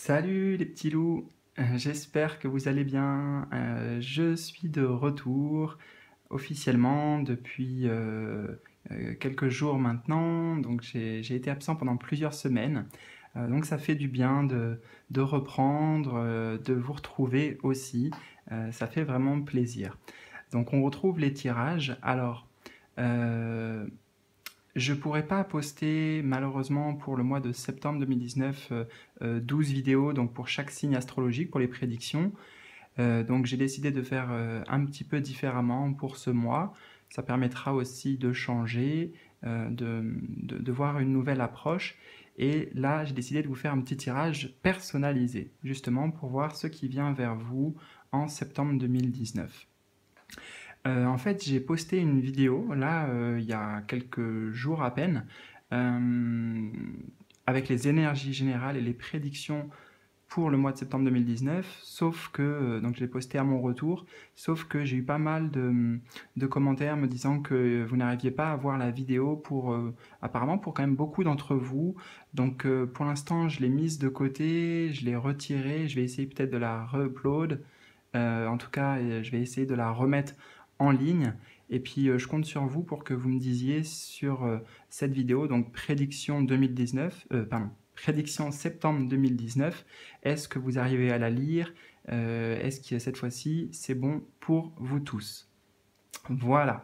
Salut les petits loups, j'espère que vous allez bien. Je suis de retour officiellement depuis quelques jours maintenant, donc j'ai été absent pendant plusieurs semaines. Donc ça fait du bien de reprendre, de vous retrouver aussi. Ça fait vraiment plaisir. Donc on retrouve les tirages. Alors, euh, je pourrais pas poster malheureusement pour le mois de septembre 2019 12 vidéos donc pour chaque signe astrologique pour les prédictions. Donc j'ai décidé de faire un petit peu différemment pour ce mois. Ça permettra aussi de changer, de voir une nouvelle approche. Et là, j'ai décidé de vous faire un petit tirage personnalisé, justement pour voir ce qui vient vers vous en septembre 2019. En fait, j'ai posté une vidéo, là, il y a quelques jours à peine, euh, avec les énergies générales et les prédictions pour le mois de septembre 2019, sauf que, donc je l'ai posté à mon retour, sauf que j'ai eu pas mal de commentaires me disant que vous n'arriviez pas à voir la vidéo pour, apparemment pour quand même beaucoup d'entre vous. Donc pour l'instant, je l'ai mise de côté, je l'ai retirée, je vais essayer peut-être de la re-upload. En tout cas, je vais essayer de la remettre en ligne. Et puis, je compte sur vous pour que vous me disiez sur cette vidéo, donc prédiction 2019, prédiction septembre 2019, est-ce que vous arrivez à la lire? Est-ce que cette fois-ci, c'est bon pour vous tous? Voilà.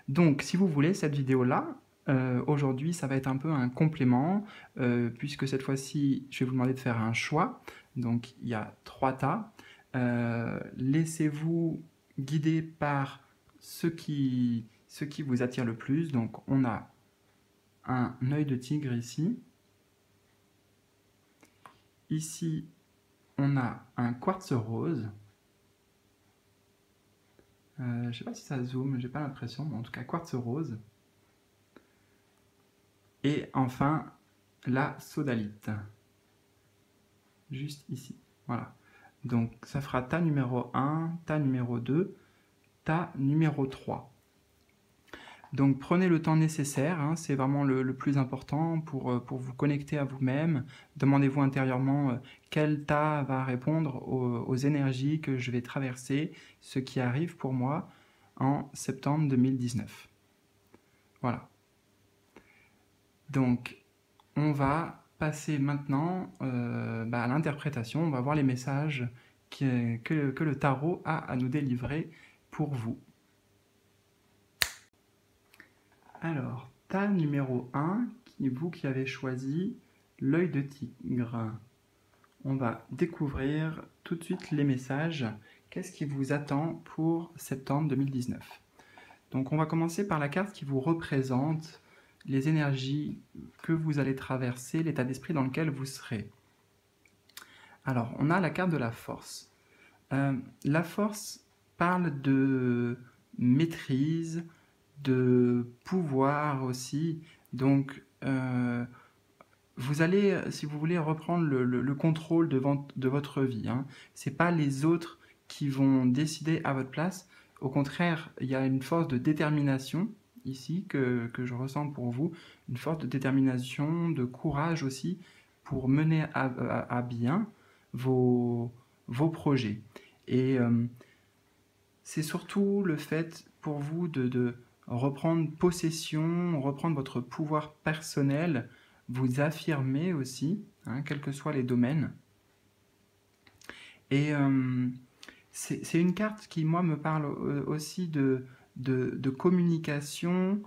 Donc, si vous voulez, cette vidéo-là, aujourd'hui, ça va être un peu un complément, puisque cette fois-ci, je vais vous demander de faire un choix. Donc, il y a 3 tas. Laissez-vous guider par ce qui vous attire le plus. Donc, on a un œil de tigre ici. Ici, on a un quartz rose. Je ne sais pas si ça zoome, j'ai pas l'impression, mais en tout cas, quartz rose. Et enfin, la sodalite. Juste ici. Voilà. Donc, ça fera ta numéro 1, ta numéro 2, ta numéro 3. Donc prenez le temps nécessaire, hein, c'est vraiment le plus important pour vous connecter à vous-même. Demandez-vous intérieurement quel tas va répondre aux énergies que je vais traverser, ce qui arrive pour moi en septembre 2019. Voilà. Donc on va passer maintenant à l'interprétation, on va voir les messages que le tarot a à nous délivrer pour vous. Alors, tas numéro 1, vous qui avez choisi l'œil de tigre. On va découvrir tout de suite les messages. Qu'est-ce qui vous attend pour septembre 2019? Donc on va commencer par la carte qui vous représente les énergies que vous allez traverser, l'état d'esprit dans lequel vous serez. Alors, on a la carte de la force. La force parle de maîtrise, de pouvoir aussi. Donc, vous allez, si vous voulez, reprendre le contrôle de votre vie. Hein. Ce n'est pas les autres qui vont décider à votre place. Au contraire, il y a une force de détermination ici que je ressens pour vous. Une force de détermination, de courage aussi pour mener à bien vos projets. Et c'est surtout le fait pour vous de reprendre possession, reprendre votre pouvoir personnel, vous affirmer aussi, hein, quels que soient les domaines. Et c'est une carte qui, moi, me parle aussi de communication,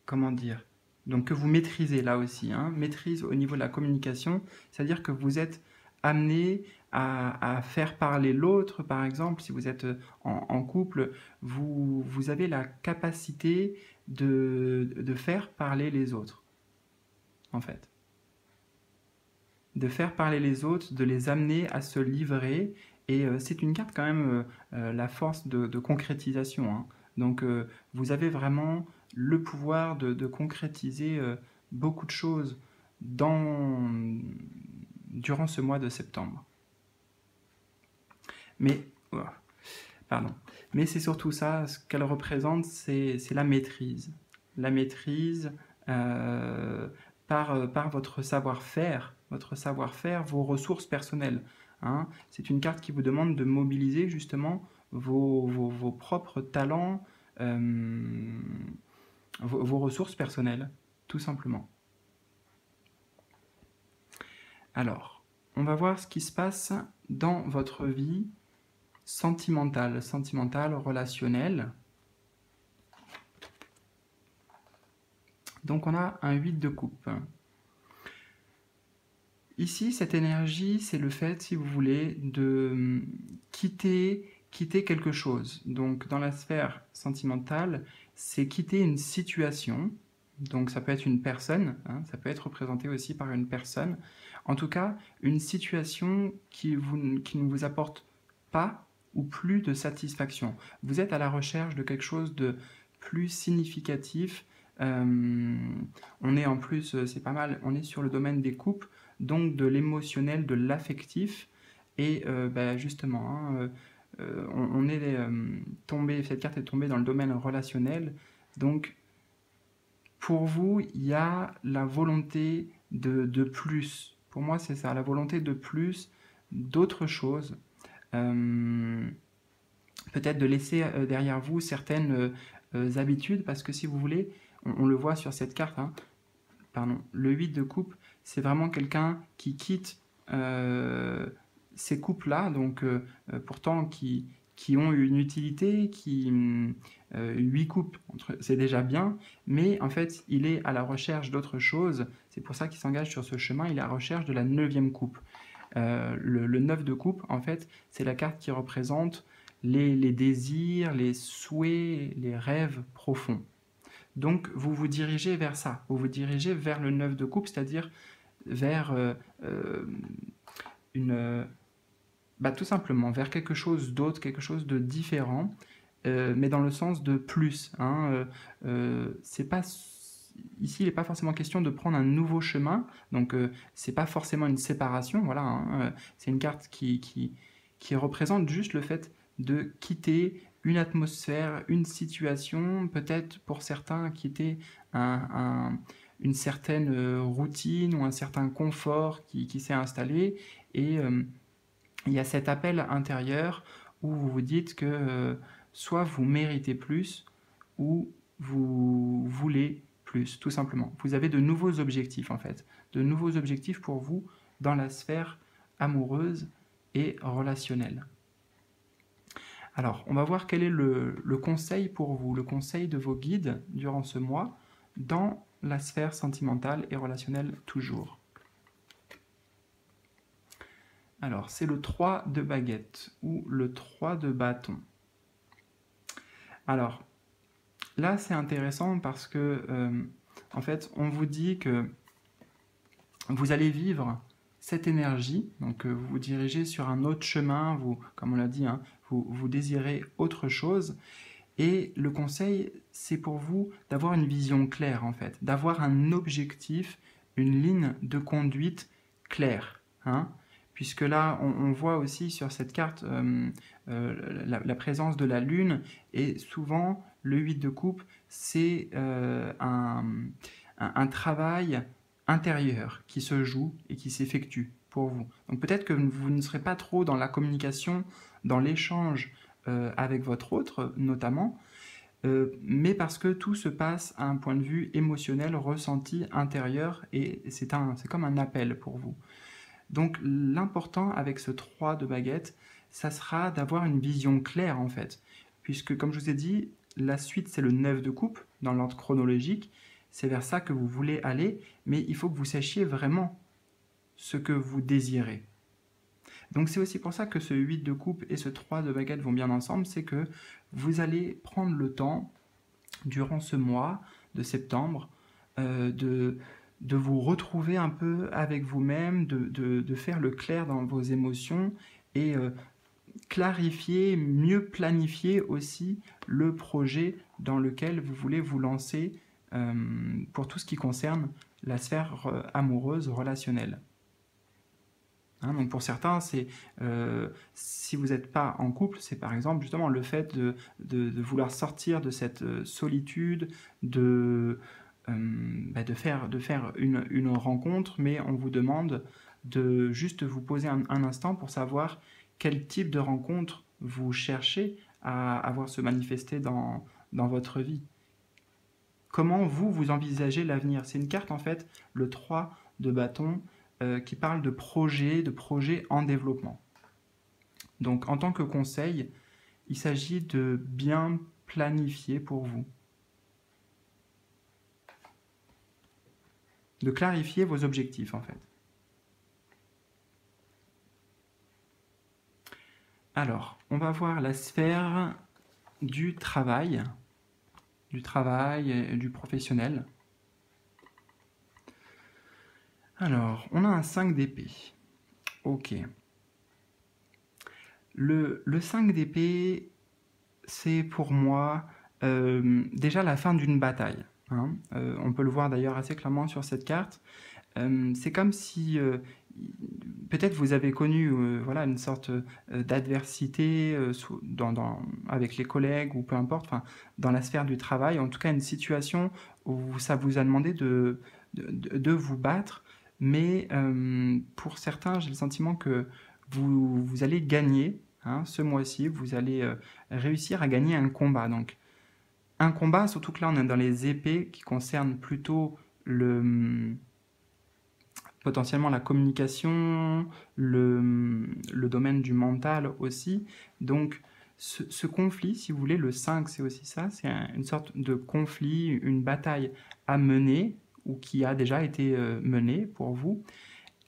comment dire, donc que vous maîtrisez là aussi, hein, maîtrise au niveau de la communication, c'est-à-dire que vous êtes amené à faire parler l'autre, par exemple, si vous êtes en couple, vous avez la capacité de faire parler les autres, en fait. De faire parler les autres, de les amener à se livrer, et c'est une carte quand même, la force de concrétisation, hein. Donc vous avez vraiment le pouvoir de concrétiser beaucoup de choses durant ce mois de septembre. Mais, pardon. Mais c'est surtout ça, ce qu'elle représente, c'est la maîtrise. La maîtrise par votre savoir-faire, votre savoir-faire, vos ressources personnelles. Hein. C'est une carte qui vous demande de mobiliser justement vos propres talents, vos ressources personnelles, tout simplement. Alors, on va voir ce qui se passe dans votre vie sentimentale, relationnelle. Donc on a un 8 de coupe. Ici, cette énergie, c'est le fait, si vous voulez, de quitter quelque chose. Donc dans la sphère sentimentale, c'est quitter une situation. Donc ça peut être une personne, hein, ça peut être représenté aussi par une personne. En tout cas, une situation qui ne vous apporte pas ou plus de satisfaction. Vous êtes à la recherche de quelque chose de plus significatif. On est en plus, c'est pas mal, on est sur le domaine des couples, donc de l'émotionnel, de l'affectif. Et justement, hein, on est tombé, cette carte est tombée dans le domaine relationnel. Donc, pour vous, il y a la volonté de plus. Pour moi, c'est ça, la volonté de plus, d'autres choses. Peut-être de laisser derrière vous certaines habitudes, parce que si vous voulez, on le voit sur cette carte, hein, pardon, le 8 de coupe, c'est vraiment quelqu'un qui quitte ces coupes-là, donc pourtant qui ont une utilité, 8 coupes, c'est déjà bien, mais en fait, il est à la recherche d'autre chose. C'est pour ça qu'il s'engage sur ce chemin, il est à la recherche de la 9e coupe. Le 9 de coupe, en fait, c'est la carte qui représente les désirs, les souhaits, les rêves profonds. Donc, vous vous dirigez vers ça. Vous vous dirigez vers le 9 de coupe, c'est-à-dire vers tout simplement, vers quelque chose d'autre, quelque chose de différent, mais dans le sens de plus. Hein, c'est pas... Ici, il n'est pas forcément question de prendre un nouveau chemin, donc c'est pas forcément une séparation, voilà. Hein, c'est une carte qui représente juste le fait de quitter une atmosphère, une situation, peut-être pour certains quitter une certaine routine ou un certain confort qui s'est installé, et il y a cet appel intérieur où vous vous dites que soit vous méritez plus, ou vous voulez plus, tout simplement. Vous avez de nouveaux objectifs, en fait. De nouveaux objectifs pour vous dans la sphère amoureuse et relationnelle. Alors, on va voir quel est le conseil pour vous, le conseil de vos guides durant ce mois dans la sphère sentimentale et relationnelle toujours. Alors, c'est le 3 de baguette ou le 3 de bâton. Alors, là, c'est intéressant parce que, en fait, on vous dit que vous allez vivre cette énergie, donc vous vous dirigez sur un autre chemin, vous, comme on l'a dit, hein, vous désirez autre chose, et le conseil, c'est pour vous d'avoir une vision claire, en fait, d'avoir un objectif, une ligne de conduite claire, hein, puisque là, on voit aussi sur cette carte la présence de la lune, et souvent, le 8 de coupe, c'est un travail intérieur qui se joue et qui s'effectue pour vous. Donc peut-être que vous ne serez pas trop dans la communication, dans l'échange avec votre autre, notamment, mais parce que tout se passe à un point de vue émotionnel, ressenti, intérieur, et c'est comme un appel pour vous. Donc l'important avec ce 3 de baguette, ça sera d'avoir une vision claire en fait, puisque comme je vous ai dit, la suite c'est le 9 de coupe dans l'ordre chronologique, c'est vers ça que vous voulez aller, mais il faut que vous sachiez vraiment ce que vous désirez. Donc c'est aussi pour ça que ce 8 de coupe et ce 3 de baguette vont bien ensemble, c'est que vous allez prendre le temps, durant ce mois de septembre, de vous retrouver un peu avec vous-même, de faire le clair dans vos émotions et clarifier, mieux planifier aussi le projet dans lequel vous voulez vous lancer pour tout ce qui concerne la sphère amoureuse, relationnelle. Hein, donc pour certains, si vous n'êtes pas en couple, c'est par exemple justement le fait de vouloir sortir de cette solitude, de de faire une rencontre, mais on vous demande de juste vous poser un instant pour savoir quel type de rencontre vous cherchez à avoir se manifester dans votre vie. Comment vous envisagez l'avenir? C'est une carte en fait, le 3 de bâton, qui parle de projets en développement. Donc en tant que conseil, il s'agit de bien planifier pour vous, de clarifier vos objectifs en fait. Alors, on va voir la sphère du travail et du professionnel. Alors, on a un 5 d'épée. Ok. Le 5 d'épée, c'est pour moi déjà la fin d'une bataille. Hein. On peut le voir d'ailleurs assez clairement sur cette carte. C'est comme si peut-être vous avez connu voilà, une sorte d'adversité avec les collègues ou peu importe, dans la sphère du travail, en tout cas une situation où ça vous a demandé de vous battre, mais pour certains, j'ai le sentiment que vous allez gagner. Hein, ce mois-ci, vous allez réussir à gagner un combat. Donc, un combat, surtout que là, on est dans les épées qui concernent plutôt potentiellement la communication, le domaine du mental aussi. Donc, ce conflit, si vous voulez, le 5, c'est aussi ça, c'est une sorte de conflit, une bataille à mener, ou qui a déjà été menée pour vous.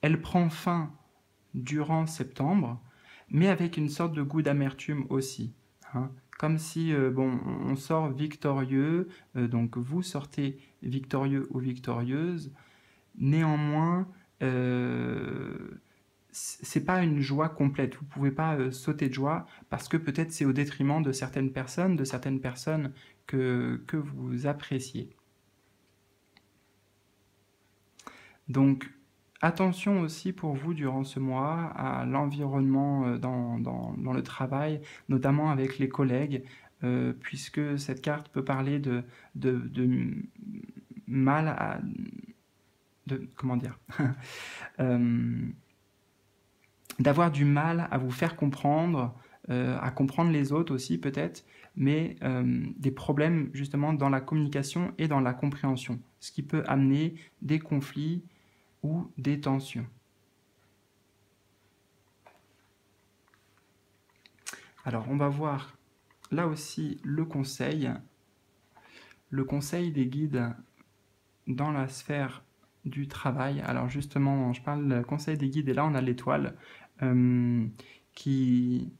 Elle prend fin durant septembre, mais avec une sorte de goût d'amertume aussi. Hein. Comme si, on sort victorieux, donc vous sortez victorieux ou victorieuse, néanmoins, c'est pas une joie complète. Vous pouvez pas sauter de joie parce que peut-être c'est au détriment de certaines personnes que vous appréciez. Donc, attention aussi pour vous durant ce mois à l'environnement dans le travail, notamment avec les collègues, puisque cette carte peut parler de mal à... comment dire d'avoir du mal à vous faire comprendre, à comprendre les autres aussi peut-être, mais des problèmes justement dans la communication et dans la compréhension, ce qui peut amener des conflits ou des tensions. Alors on va voir là aussi le conseil des guides dans la sphère du travail. Alors justement, je parle du conseil des guides et là on a l'étoile qui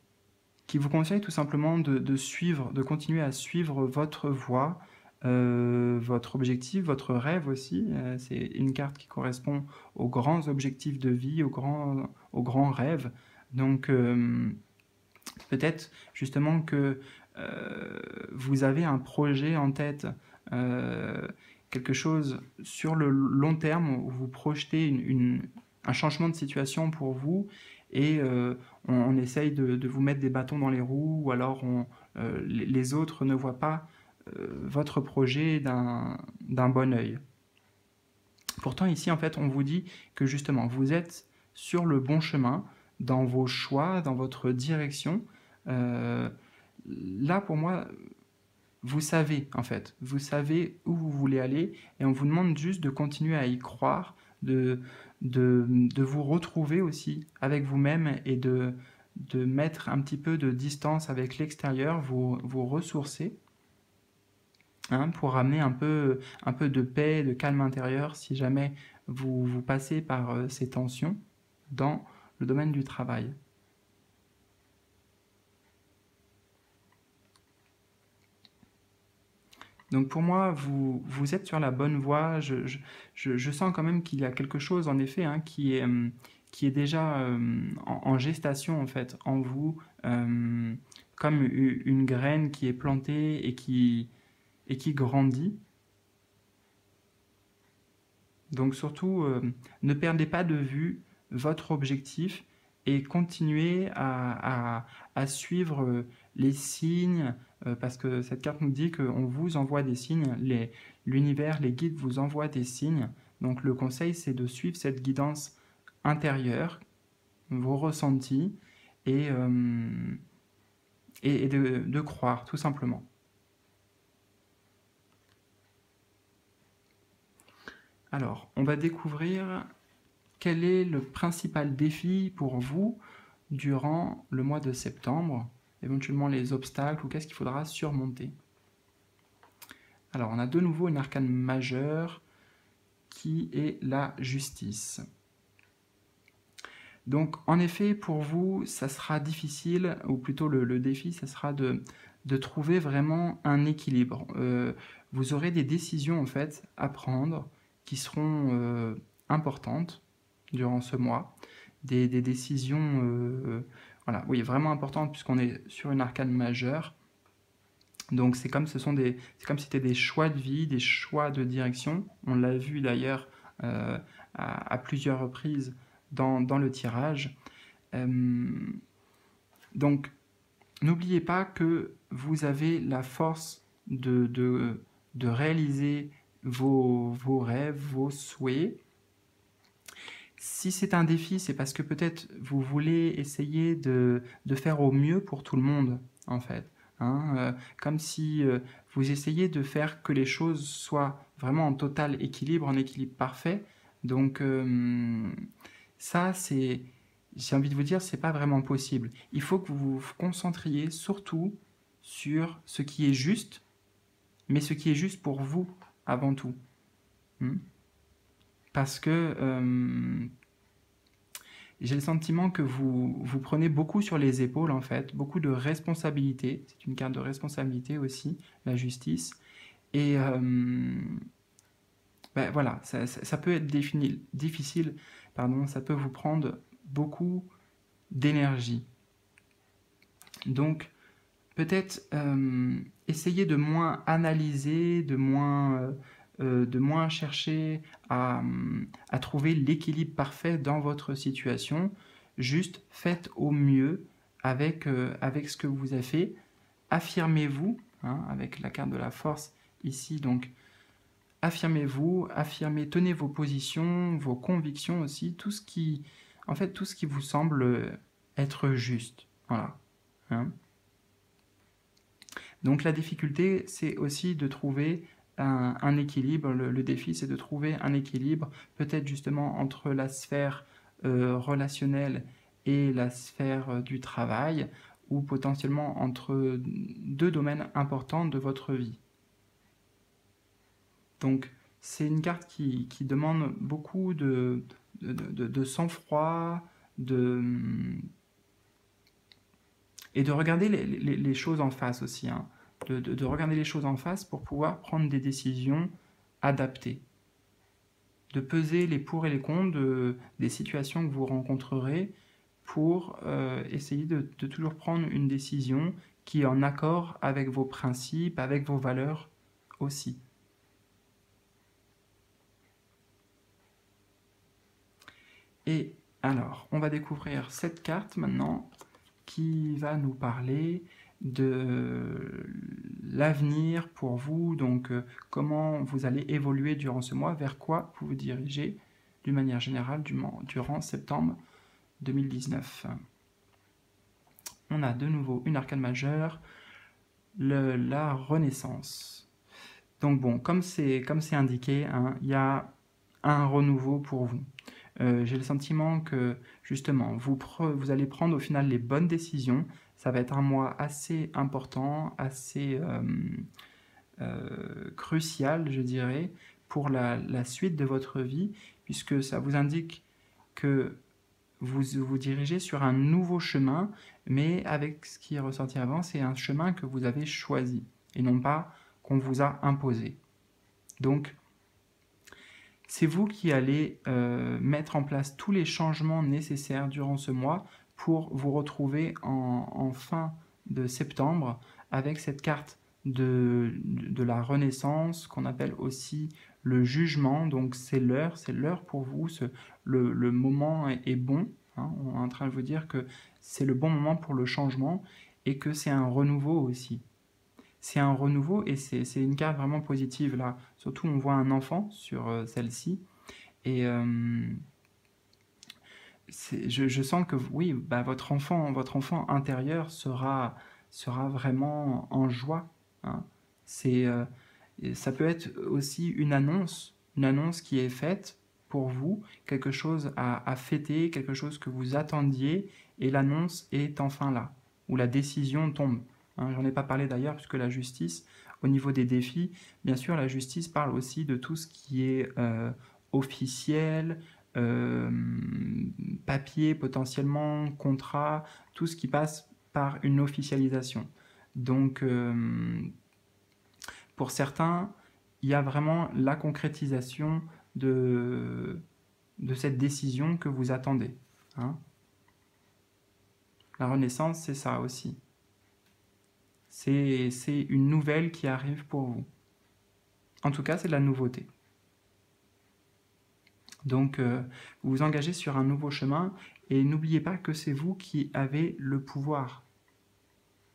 vous conseille tout simplement de continuer à suivre votre voie, votre objectif, votre rêve aussi. C'est une carte qui correspond aux grands objectifs de vie, aux grands rêves. Donc peut-être justement que vous avez un projet en tête, quelque chose sur le long terme où vous projetez un changement de situation pour vous et on essaye de vous mettre des bâtons dans les roues ou alors les autres ne voient pas votre projet d'un bon œil. Pourtant ici en fait on vous dit que justement vous êtes sur le bon chemin dans vos choix, dans votre direction. Là pour moi vous savez en fait, vous savez où vous voulez aller et on vous demande juste de continuer à y croire, de vous retrouver aussi avec vous-même et de mettre un petit peu de distance avec l'extérieur, vous ressourcer, hein, pour ramener un peu de paix, de calme intérieur si jamais vous passez par ces tensions dans le domaine du travail. Donc pour moi, vous êtes sur la bonne voie. Je sens quand même qu'il y a quelque chose, en effet, hein, qui est déjà en gestation, en fait, en vous, comme une graine qui est plantée et qui grandit. Donc surtout, ne perdez pas de vue votre objectif et continuez à suivre les signes, parce que cette carte nous dit qu'on vous envoie des signes, l'univers, les guides vous envoient des signes. Donc le conseil, c'est de suivre cette guidance intérieure, vos ressentis, et, et de croire, tout simplement. Alors, on va découvrir quel est le principal défi pour vous durant le mois de septembre, éventuellement les obstacles ou qu'est-ce qu'il faudra surmonter. Alors, on a de nouveau une arcane majeure qui est la justice. Donc, en effet, pour vous, ça sera difficile, ou plutôt le défi, ça sera de trouver vraiment un équilibre. Vous aurez des décisions, en fait, à prendre qui seront importantes durant ce mois. Des décisions voilà, oui, vraiment importantes, puisqu'on est sur une arcane majeure. Donc, c'est comme c'est comme si c'était des choix de vie, des choix de direction. On l'a vu d'ailleurs à plusieurs reprises dans le tirage. Donc, n'oubliez pas que vous avez la force de réaliser vos rêves, vos souhaits. Si c'est un défi, c'est parce que peut-être vous voulez essayer de faire au mieux pour tout le monde, en fait. Comme si vous essayez de faire que les choses soient vraiment en total équilibre, en équilibre parfait. Donc ça, j'ai envie de vous dire, c'est pas vraiment possible. Il faut que vous vous concentriez surtout sur ce qui est juste, mais ce qui est juste pour vous avant tout. Parce que j'ai le sentiment que vous prenez beaucoup sur les épaules, en fait, beaucoup de responsabilités. C'est une carte de responsabilité aussi, la justice. Et ben voilà, ça peut être difficile, pardon, ça peut vous prendre beaucoup d'énergie. Donc, peut-être essayez de moins analyser, de moins chercher à trouver l'équilibre parfait dans votre situation. Juste faites au mieux avec ce que vous avez fait. Affirmez-vous, avec la carte de la force ici, donc affirmez-vous, tenez vos positions, vos convictions aussi, tout ce qui vous semble être juste. Voilà. Donc la difficulté, c'est aussi de trouver un équilibre. Le défi, c'est de trouver un équilibre, peut-être justement entre la sphère relationnelle et la sphère du travail, ou potentiellement entre deux domaines importants de votre vie. Donc c'est une carte qui demande beaucoup de sang-froid, et de regarder les choses en face aussi, de regarder les choses en face pour pouvoir prendre des décisions adaptées, de peser les pour et les contre des situations que vous rencontrerez pour essayer de toujours prendre une décision qui est en accord avec vos principes, avec vos valeurs aussi. Et alors, on va découvrir cette carte maintenant qui va nous parler de l'avenir pour vous, donc comment vous allez évoluer durant ce mois, vers quoi vous vous dirigez d'une manière générale durant septembre 2019. On a de nouveau une arcane majeure, la Renaissance. Donc bon, comme c'est indiqué, il y a un renouveau pour vous. J'ai le sentiment que justement vous allez prendre au final les bonnes décisions. Ça va être un mois assez important, assez crucial, je dirais, pour la suite de votre vie, puisque ça vous indique que vous vous dirigez sur un nouveau chemin, mais avec ce qui est ressorti avant, c'est un chemin que vous avez choisi, et non pas qu'on vous a imposé. Donc, c'est vous qui allez mettre en place tous les changements nécessaires durant ce mois pour vous retrouver en fin de septembre avec cette carte de la Renaissance qu'on appelle aussi le jugement. Donc c'est l'heure pour vous, le moment est bon. hein. On est en train de vous dire que c'est le bon moment pour le changement et que c'est un renouveau aussi. C'est un renouveau et c'est une carte vraiment positive là. Surtout, on voit un enfant sur celle-ci. Et je sens que oui, bah, votre enfant intérieur sera vraiment en joie, hein. C'est, ça peut être aussi une annonce qui est faite pour vous, quelque chose à fêter, quelque chose que vous attendiez, et l'annonce est enfin là, ou la décision tombe, hein. J'en ai pas parlé d'ailleurs, puisque la justice, au niveau des défis, bien sûr, la justice parle aussi de tout ce qui est officiel, euh, papier potentiellement, contrat, tout ce qui passe par une officialisation. Donc, pour certains, il y a vraiment la concrétisation de cette décision que vous attendez, hein. La renaissance, c'est ça aussi. C'est une nouvelle qui arrive pour vous. En tout cas, c'est de la nouveauté. Donc, vous vous engagez sur un nouveau chemin et n'oubliez pas que c'est vous qui avez le pouvoir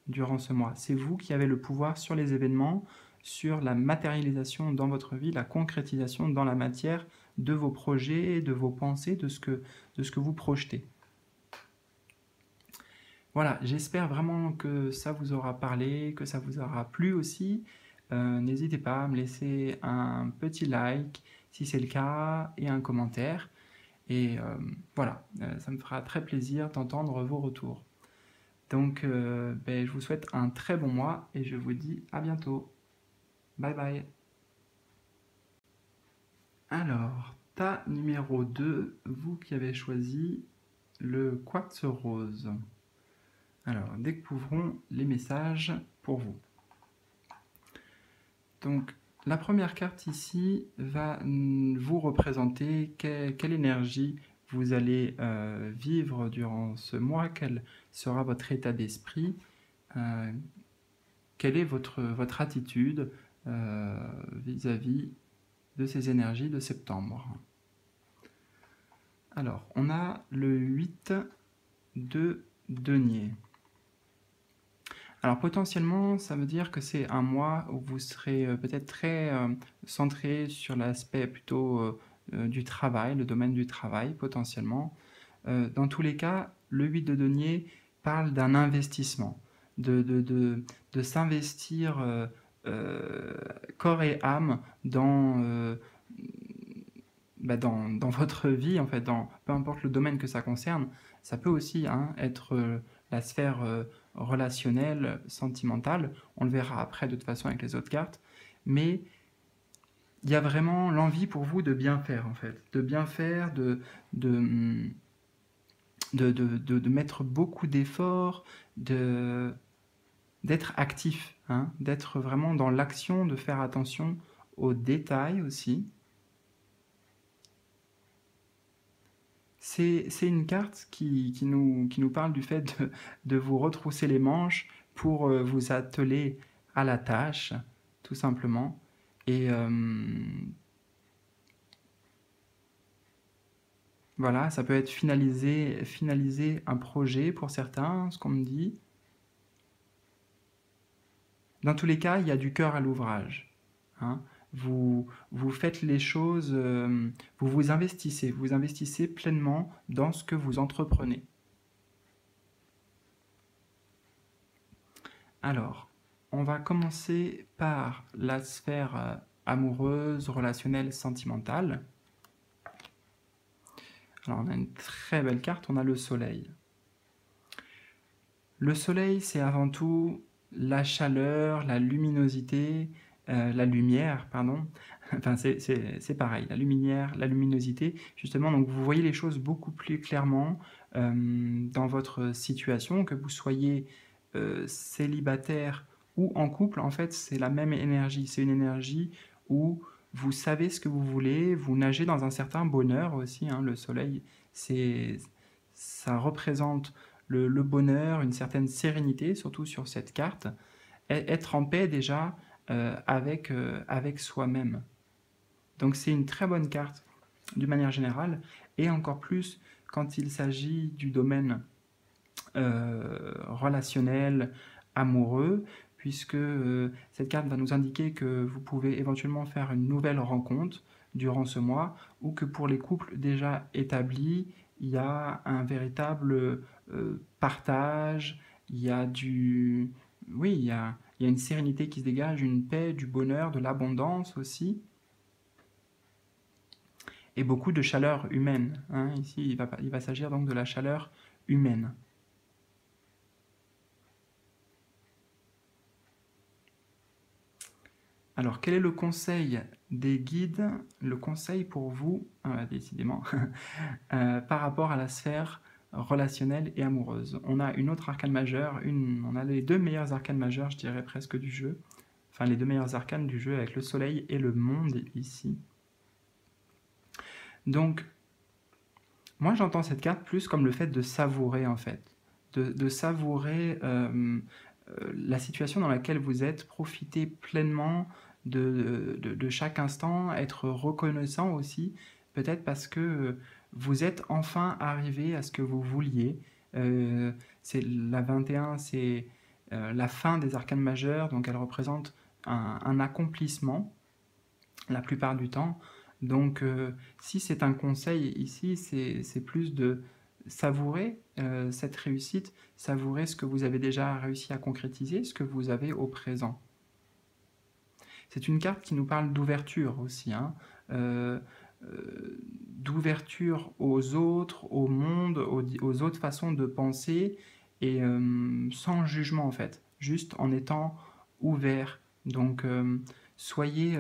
durant ce mois. C'est vous qui avez le pouvoir sur les événements, sur la matérialisation dans votre vie, la concrétisation dans la matière de vos projets, de vos pensées, de ce que vous projetez. Voilà, j'espère vraiment que ça vous aura parlé, que ça vous aura plu aussi. N'hésitez pas à me laisser un petit like si c'est le cas et un commentaire. Et voilà, ça me fera très plaisir d'entendre vos retours. Donc, je vous souhaite un très bon mois et je vous dis à bientôt. Bye bye. Alors, tas numéro 2, vous qui avez choisi le quartz rose. Alors, découvrons les messages pour vous. Donc, la première carte ici va vous représenter quelle énergie vous allez vivre durant ce mois, quel sera votre état d'esprit, quelle est votre attitude vis-à-vis de ces énergies de septembre. Alors, on a le 8 de denier. Alors potentiellement, ça veut dire que c'est un mois où vous serez peut-être très centré sur l'aspect plutôt du travail, le domaine du travail potentiellement. Dans tous les cas, le 8 de denier parle d'un investissement, de s'investir corps et âme dans votre vie, en fait, peu importe le domaine que ça concerne. Ça peut aussi être la sphère relationnelle, sentimentale. On le verra après de toute façon avec les autres cartes. Mais il y a vraiment l'envie pour vous de bien faire, en fait. De bien faire, de mettre beaucoup d'efforts, d'être actif, hein, d'être vraiment dans l'action, de faire attention aux détails aussi. C'est une carte qui nous parle du fait de vous retrousser les manches pour vous atteler à la tâche, tout simplement. Et voilà, ça peut être finaliser un projet pour certains, ce qu'on me dit. Dans tous les cas, il y a du cœur à l'ouvrage, hein. Vous faites les choses, vous investissez pleinement dans ce que vous entreprenez. Alors, on va commencer par la sphère amoureuse, relationnelle, sentimentale. Alors, on a une très belle carte, on a le soleil. Le soleil, c'est avant tout la chaleur, la luminosité, la lumière, pardon. Enfin, c'est pareil, la luminosité, justement. Donc, vous voyez les choses beaucoup plus clairement dans votre situation, que vous soyez célibataire ou en couple. En fait, c'est la même énergie. C'est une énergie où vous savez ce que vous voulez, vous nagez dans un certain bonheur aussi, hein. Le soleil, ça représente le bonheur, une certaine sérénité, surtout sur cette carte. Être en paix déjà avec soi-même. Donc c'est une très bonne carte d'une manière générale, et encore plus quand il s'agit du domaine relationnel, amoureux, puisque cette carte va nous indiquer que vous pouvez éventuellement faire une nouvelle rencontre durant ce mois, ou que pour les couples déjà établis, il y a un véritable partage, il y a du... Oui, il y a une sérénité qui se dégage, une paix, du bonheur, de l'abondance aussi, et beaucoup de chaleur humaine. Hein. Ici, il va s'agir donc de la chaleur humaine. Alors, quel est le conseil des guides, le conseil pour vous, décidément, par rapport à la sphère relationnelle et amoureuse? On a une autre arcane majeure, on a les deux meilleurs arcanes majeurs, je dirais presque du jeu, enfin les deux meilleurs arcanes du jeu avec le soleil et le monde ici. Donc, moi j'entends cette carte plus comme le fait de savourer en fait, de savourer la situation dans laquelle vous êtes, profiter pleinement de chaque instant, être reconnaissant aussi, peut-être parce que vous êtes enfin arrivé à ce que vous vouliez. C'est la 21, c'est la fin des arcanes majeures, donc elle représente un accomplissement la plupart du temps. Donc si c'est un conseil ici, c'est plus de savourer cette réussite, savourer ce que vous avez déjà réussi à concrétiser, ce que vous avez au présent. C'est une carte qui nous parle d'ouverture aussi, hein, d'ouverture aux autres, au monde, aux autres façons de penser, et sans jugement en fait, juste en étant ouvert. Donc soyez...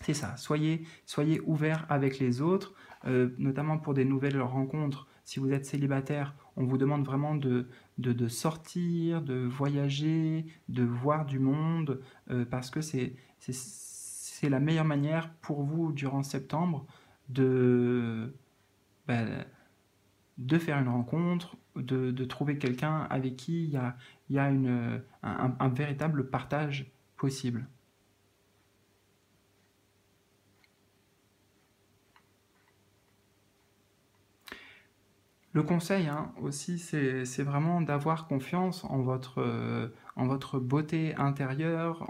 c'est ça, soyez ouverts avec les autres, notamment pour des nouvelles rencontres. Si vous êtes célibataire, on vous demande vraiment de sortir, de voyager, de voir du monde, parce que c'est la meilleure manière pour vous, durant septembre, de, bah, de faire une rencontre, de trouver quelqu'un avec qui il y a un véritable partage possible. Le conseil hein, aussi, c'est vraiment d'avoir confiance en votre beauté intérieure,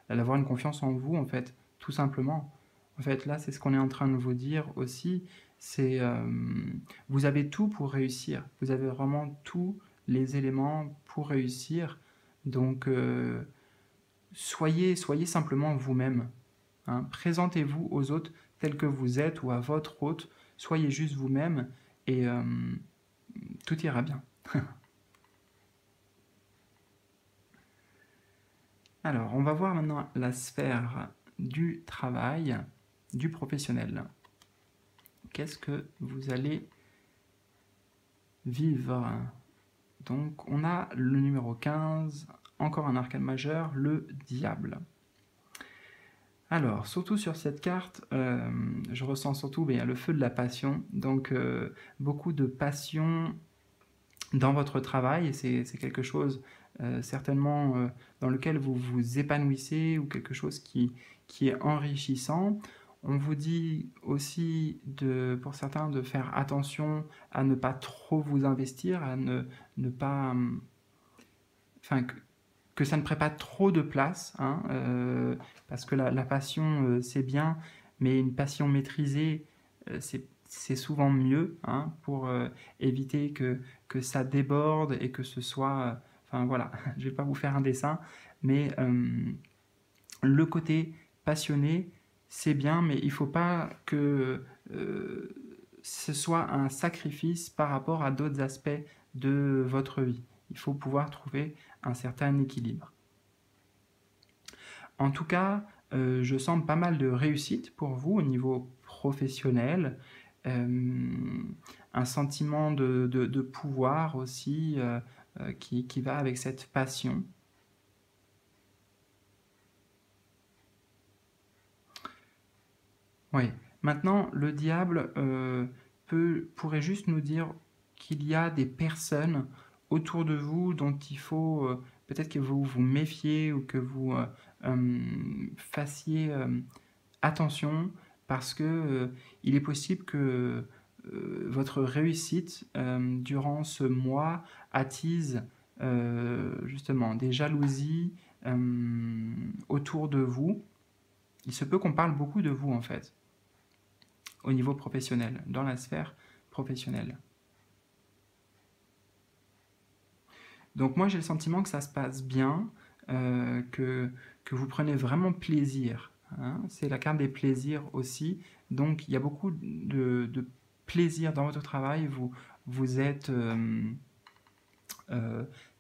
d'avoir une confiance en vous, en fait, tout simplement. En fait, là, c'est ce qu'on est en train de vous dire aussi, c'est vous avez tout pour réussir. Vous avez vraiment tous les éléments pour réussir. Donc, soyez simplement vous-même. Hein. Présentez-vous aux autres tels que vous êtes ou à votre hôte. Soyez juste vous-même et tout ira bien. Alors, on va voir maintenant la sphère du travail, du professionnel. Qu'est-ce que vous allez vivre? Donc, on a le numéro 15, encore un arcane majeur, le diable. Alors, surtout sur cette carte, je ressens surtout le feu de la passion, donc beaucoup de passion dans votre travail, et c'est quelque chose certainement dans lequel vous vous épanouissez, ou quelque chose qui est enrichissant. On vous dit aussi, pour certains, de faire attention à ne pas trop vous investir, à ne pas... Enfin, que ça ne prenne pas trop de place, hein, parce que la passion, c'est bien, mais une passion maîtrisée, c'est souvent mieux, hein, pour éviter que ça déborde et que ce soit... Enfin voilà, je ne vais pas vous faire un dessin, mais le côté passionné, c'est bien, mais il ne faut pas que ce soit un sacrifice par rapport à d'autres aspects de votre vie. Il faut pouvoir trouver un certain équilibre. En tout cas, je sens pas mal de réussite pour vous au niveau professionnel, un sentiment de pouvoir aussi qui va avec cette passion. Oui. Maintenant, le diable pourrait juste nous dire qu'il y a des personnes autour de vous dont il faut peut-être que vous vous méfiez, ou que vous fassiez attention, parce que il est possible que votre réussite durant ce mois attise justement des jalousies autour de vous. Il se peut qu'on parle beaucoup de vous en fait, au niveau professionnel, dans la sphère professionnelle. Donc moi j'ai le sentiment que ça se passe bien, que vous prenez vraiment plaisir, hein. C'est la carte des plaisirs aussi. Donc il y a beaucoup de plaisir dans votre travail. Vous êtes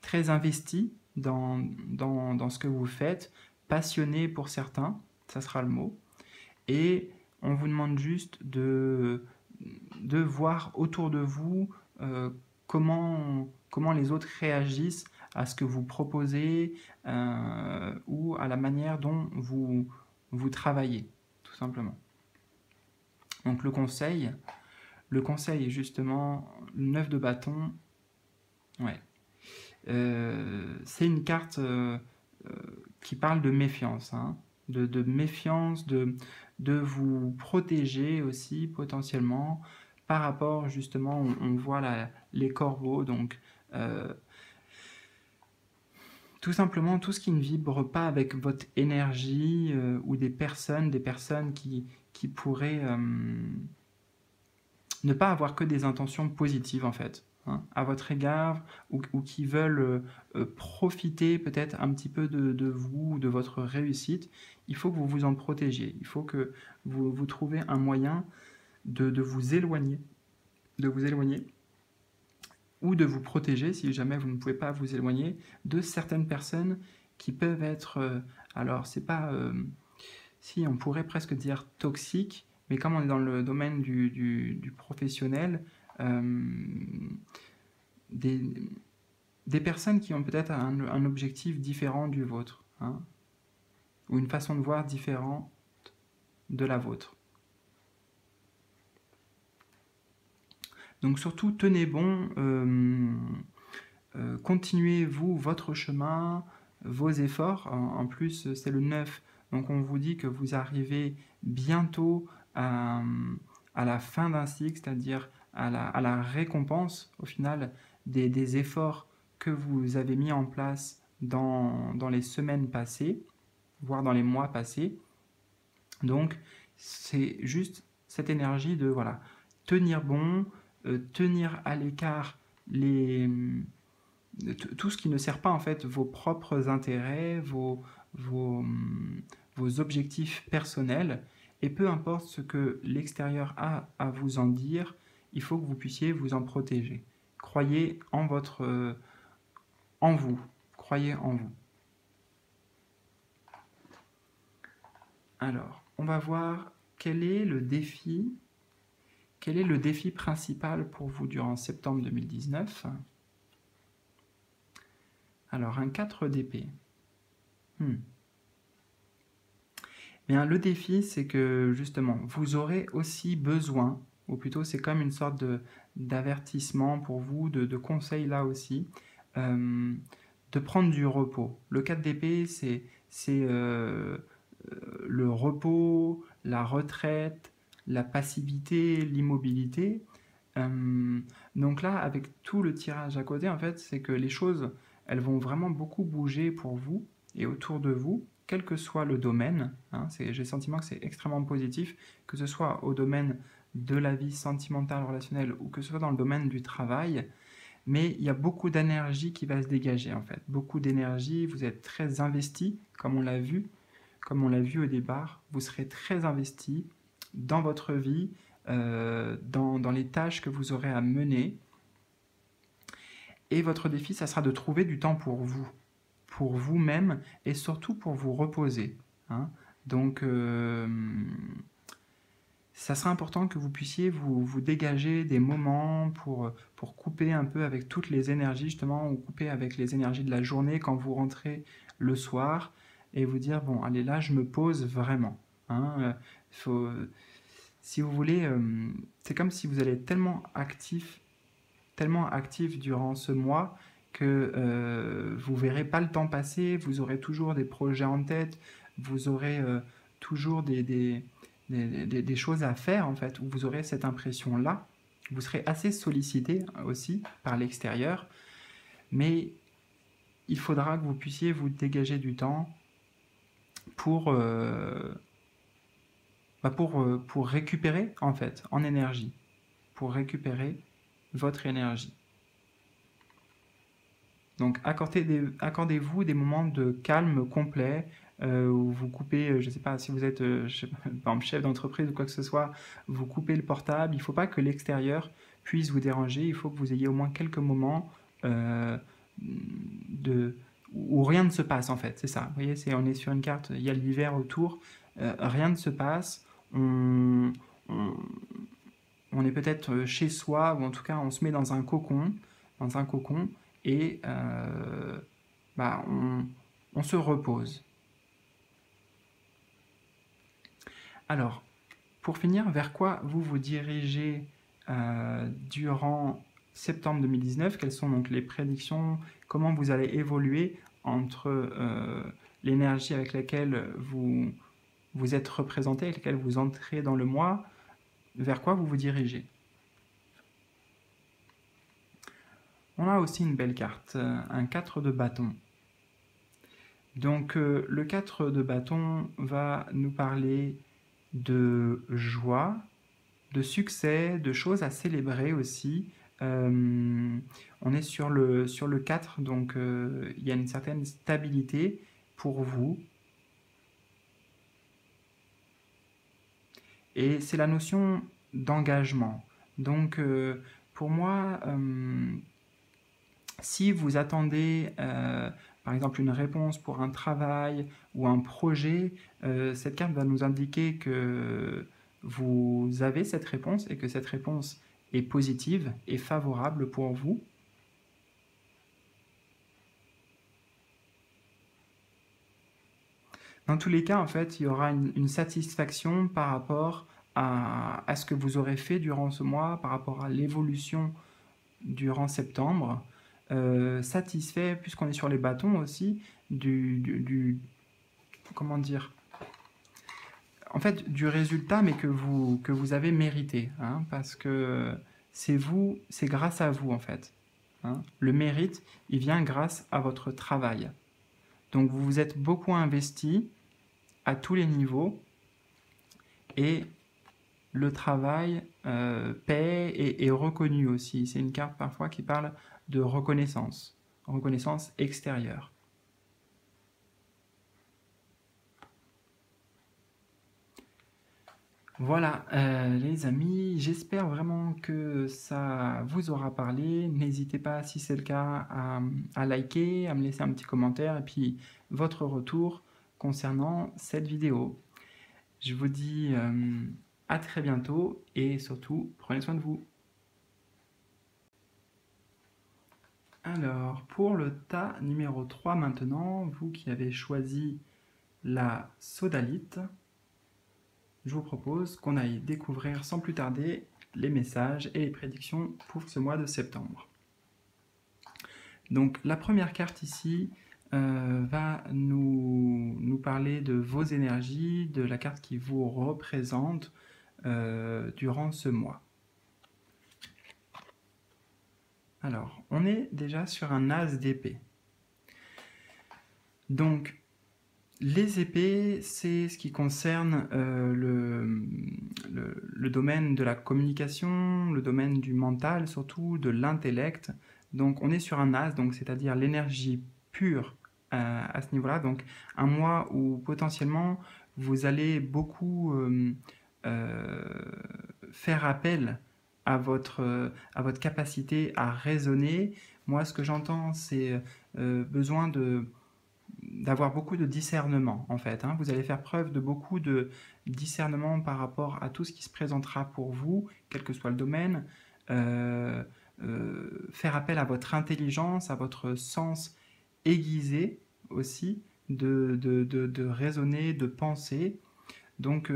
très investi dans ce que vous faites, passionné pour certains, ça sera le mot. Et on vous demande juste de voir autour de vous comment les autres réagissent à ce que vous proposez ou à la manière dont vous travaillez, tout simplement. Donc le conseil est justement le 9 de bâton. Ouais. C'est une carte qui parle de méfiance, hein, de méfiance, de vous protéger aussi potentiellement par rapport justement, on voit les corbeaux, donc tout simplement tout ce qui ne vibre pas avec votre énergie ou des personnes qui pourraient ne pas avoir que des intentions positives en fait, hein, à votre égard ou qui veulent profiter peut-être un petit peu de vous, de votre réussite. Il faut que vous vous en protégiez. Il faut que vous trouviez un moyen de vous éloigner, ou de vous protéger si jamais vous ne pouvez pas vous éloigner de certaines personnes qui peuvent être, alors c'est pas, si on pourrait presque dire toxique, mais comme on est dans le domaine du professionnel, des, des personnes qui ont peut-être un objectif différent du vôtre, hein, ou une façon de voir différente de la vôtre. Donc surtout, tenez bon, continuez vous votre chemin, vos efforts. En plus, c'est le 9, donc on vous dit que vous arrivez bientôt à la fin d'un cycle, c'est-à-dire à la récompense au final des efforts que vous avez mis en place dans les semaines passées, voire dans les mois passés. Donc c'est juste cette énergie de voilà, tenir bon, tenir à l'écart tout ce qui ne sert pas en fait vos propres intérêts, vos objectifs personnels, et peu importe ce que l'extérieur a à vous en dire, il faut que vous puissiez vous en protéger. Croyez en vous, croyez en vous. Alors, on va voir quel est le défi principal pour vous durant septembre 2019. Alors, un 4 d'épée. Bien, le défi, c'est que justement, vous aurez aussi besoin, ou plutôt c'est comme une sorte d'avertissement pour vous, de conseil là aussi, de prendre du repos. Le 4 d'épée, c'est le repos, la retraite, la passivité, l'immobilité. Donc là, avec tout le tirage à côté, en fait, c'est que les choses, elles vont vraiment beaucoup bouger pour vous et autour de vous, quel que soit le domaine. Hein, j'ai le sentiment que c'est extrêmement positif, que ce soit au domaine de la vie sentimentale, relationnelle, ou que ce soit dans le domaine du travail. Mais il y a beaucoup d'énergie qui va se dégager, en fait. Beaucoup d'énergie, vous êtes très investi, comme on l'a vu au départ. Vous serez très investi dans votre vie, dans les tâches que vous aurez à mener. Et votre défi, ça sera de trouver du temps pour vous, pour vous-même et surtout pour vous reposer, hein. Donc, ça sera important que vous puissiez vous dégager des moments pour couper un peu avec toutes les énergies, justement, ou couper avec les énergies de la journée quand vous rentrez le soir et vous dire, bon, allez, là, je me pose vraiment, hein. Si vous voulez, c'est comme si vous allez être tellement actif durant ce mois que vous ne verrez pas le temps passer, vous aurez toujours des projets en tête, vous aurez toujours des choses à faire, en fait, où vous aurez cette impression-là. Vous serez assez sollicité aussi par l'extérieur, mais il faudra que vous puissiez vous dégager du temps pour, pour récupérer, en fait, en énergie, pour récupérer votre énergie. Donc accordez-vous des moments de calme complet, où vous coupez, je ne sais pas, si vous êtes par exemple, chef d'entreprise ou quoi que ce soit, vous coupez le portable. Il ne faut pas que l'extérieur puisse vous déranger, il faut que vous ayez au moins quelques moments de, où rien ne se passe, en fait, c'est ça. Vous voyez, on est sur une carte, il y a l'hiver autour, rien ne se passe, on, on est peut-être chez soi, ou en tout cas on se met dans un cocon, et on se repose. Alors, pour finir, vers quoi vous vous dirigez durant septembre 2019? Quelles sont donc les prédictions? Comment vous allez évoluer entre l'énergie avec laquelle vous êtes représenté, avec laquelle vous entrez dans le mois? Vers quoi vous vous dirigez? On a aussi une belle carte, un 4 de bâton. Donc le 4 de bâton va nous parler de joie, de succès, de choses à célébrer aussi. On est sur le 4, donc il y a une certaine stabilité pour vous. Et c'est la notion d'engagement. Donc pour moi, si vous attendez par exemple une réponse pour un travail ou un projet, cette carte va nous indiquer que vous avez cette réponse et que cette réponse est positive et favorable pour vous. Dans tous les cas, en fait, il y aura une satisfaction par rapport à ce que vous aurez fait durant ce mois, par rapport à l'évolution durant septembre. Satisfait, puisqu'on est sur les bâtons aussi, comment dire, en fait, du résultat, mais que vous avez mérité, hein, parce que c'est grâce à vous, en fait. Hein. Le mérite, il vient grâce à votre travail. Donc vous vous êtes beaucoup investi à tous les niveaux, et le travail paie et est reconnu aussi. C'est une carte parfois qui parle de reconnaissance extérieure. Voilà, les amis, j'espère vraiment que ça vous aura parlé. N'hésitez pas, si c'est le cas, à liker, à me laisser un petit commentaire et puis votre retour concernant cette vidéo. Je vous dis à très bientôt et surtout, prenez soin de vous. Alors, pour le tas numéro 3 maintenant, vous qui avez choisi la sodalite, je vous propose qu'on aille découvrir sans plus tarder les messages et les prédictions pour ce mois de septembre. Donc la première carte ici va nous parler de vos énergies, de la carte qui vous représente durant ce mois. Alors, on est déjà sur un as d'épée. Donc, les épées, c'est ce qui concerne le domaine de la communication, le domaine du mental, surtout de l'intellect. Donc on est sur un as, donc c'est-à-dire l'énergie pure à ce niveau-là. Donc un mois où potentiellement vous allez beaucoup faire appel à votre capacité à raisonner. Moi, ce que j'entends, c'est besoin d'avoir beaucoup de discernement, en fait. Hein. Vous allez faire preuve de beaucoup de discernement par rapport à tout ce qui se présentera pour vous, quel que soit le domaine. Faire appel à votre intelligence, à votre sens aiguisé aussi, de raisonner, de penser. Donc,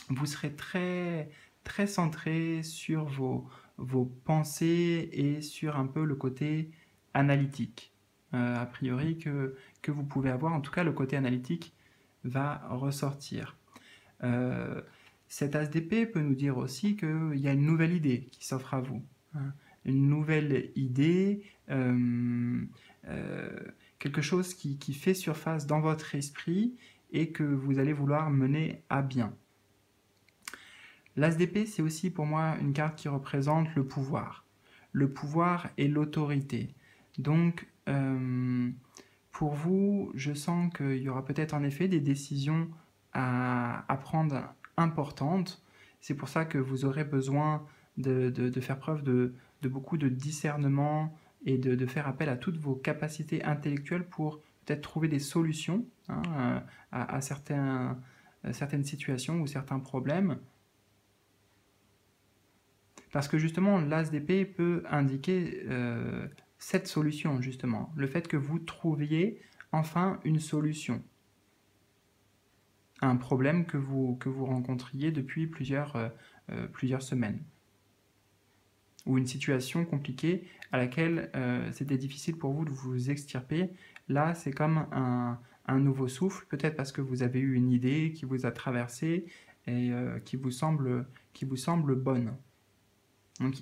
vous serez très, très centré sur vos pensées et sur un peu le côté analytique. A priori que vous pouvez avoir, en tout cas le côté analytique va ressortir. Cet as d'épée peut nous dire aussi qu'il y a une nouvelle idée qui s'offre à vous, hein. Une nouvelle idée, quelque chose qui fait surface dans votre esprit et que vous allez vouloir mener à bien. L'as d'épée, c'est aussi pour moi une carte qui représente le pouvoir. Le pouvoir et l'autorité. Donc, pour vous, je sens qu'il y aura peut-être en effet des décisions à prendre importantes. C'est pour ça que vous aurez besoin de faire preuve de beaucoup de discernement et de faire appel à toutes vos capacités intellectuelles pour peut-être trouver des solutions, hein, à certaines situations ou certains problèmes. Parce que justement, l'as d'épée peut indiquer cette solution, justement. Le fait que vous trouviez enfin une solution à un problème que vous rencontriez depuis plusieurs semaines. Ou une situation compliquée à laquelle c'était difficile pour vous de vous extirper. Là, c'est comme un nouveau souffle, peut-être parce que vous avez eu une idée qui vous a traversé et qui vous semble bonne. Donc,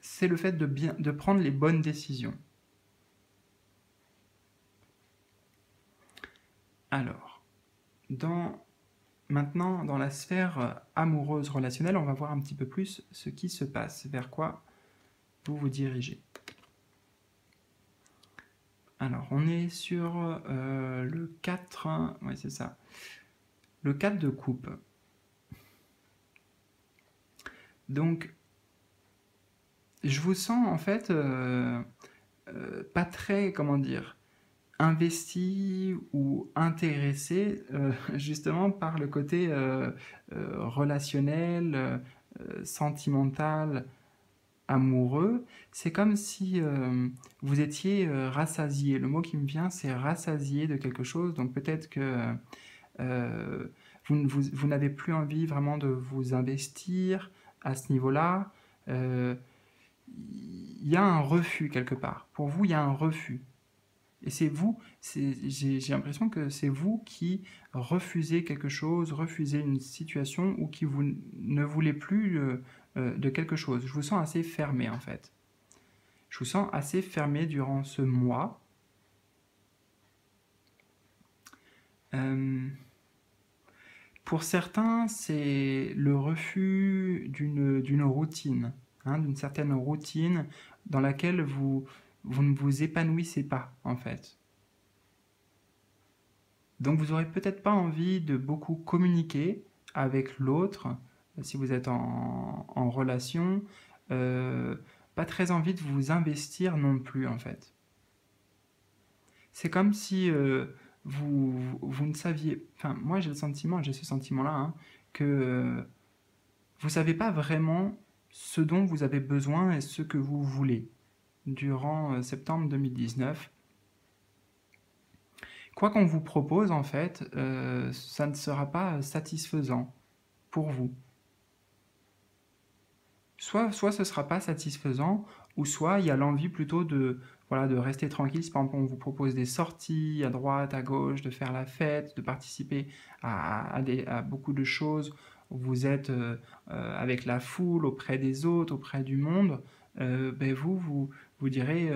c'est le fait de prendre les bonnes décisions. Alors, maintenant, dans la sphère amoureuse relationnelle, on va voir un petit peu plus ce qui se passe, vers quoi vous vous dirigez. Alors, on est sur le 4, ouais, c'est ça. Le 4 de coupe. Donc, je vous sens en fait pas très, comment dire, investi ou intéressé justement par le côté relationnel, sentimental, amoureux. C'est comme si vous étiez rassasié. Le mot qui me vient, c'est rassasié de quelque chose. Donc peut-être que vous n'avez plus envie vraiment de vous investir à ce niveau-là. Il y a un refus quelque part. Pour vous, il y a un refus. Et c'est vous, j'ai l'impression que c'est vous qui refusez quelque chose, refusez une situation ou qui vous ne voulez plus de quelque chose. Je vous sens assez fermé en fait. Je vous sens assez fermé durant ce mois. Pour certains, c'est le refus d'une routine, hein, d'une certaine routine dans laquelle vous ne vous épanouissez pas, en fait. Donc vous n'aurez peut-être pas envie de beaucoup communiquer avec l'autre, si vous êtes en relation, pas très envie de vous investir non plus, en fait. C'est comme si vous ne saviez... Enfin, moi j'ai ce sentiment-là, hein, que vous ne savez pas vraiment ce dont vous avez besoin et ce que vous voulez durant septembre 2019. Quoi qu'on vous propose, en fait, ça ne sera pas satisfaisant pour vous. Soit ce ne sera pas satisfaisant, ou soit il y a l'envie plutôt de rester tranquille. Si par exemple on vous propose des sorties à droite, à gauche, de faire la fête, de participer à beaucoup de choses, vous êtes avec la foule, auprès des autres, auprès du monde, ben vous direz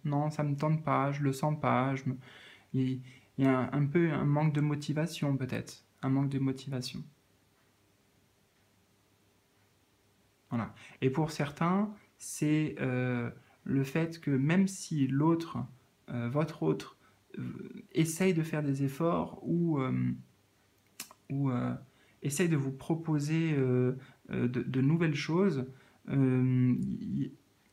non, ça ne me tente pas, je le sens pas, il y a un peu un manque de motivation peut-être, un manque de motivation. Voilà. Et pour certains, c'est le fait que même si l'autre, votre autre, essaye de faire des efforts ou essaye de vous proposer de nouvelles choses,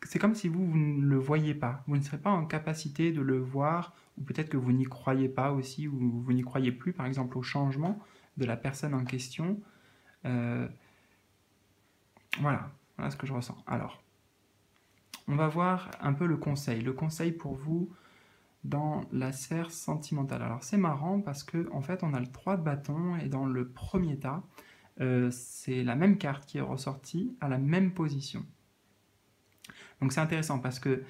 c'est comme si vous ne le voyez pas. Vous ne serez pas en capacité de le voir, ou peut-être que vous n'y croyez pas aussi, ou vous n'y croyez plus, par exemple, au changement de la personne en question. Voilà ce que je ressens. Alors, on va voir un peu le conseil. Le conseil pour vous dans la sphère sentimentale. Alors, c'est marrant parce que en fait, on a le 3 de bâton et dans le premier tas, c'est la même carte qui est ressortie à la même position. Donc, c'est intéressant parce que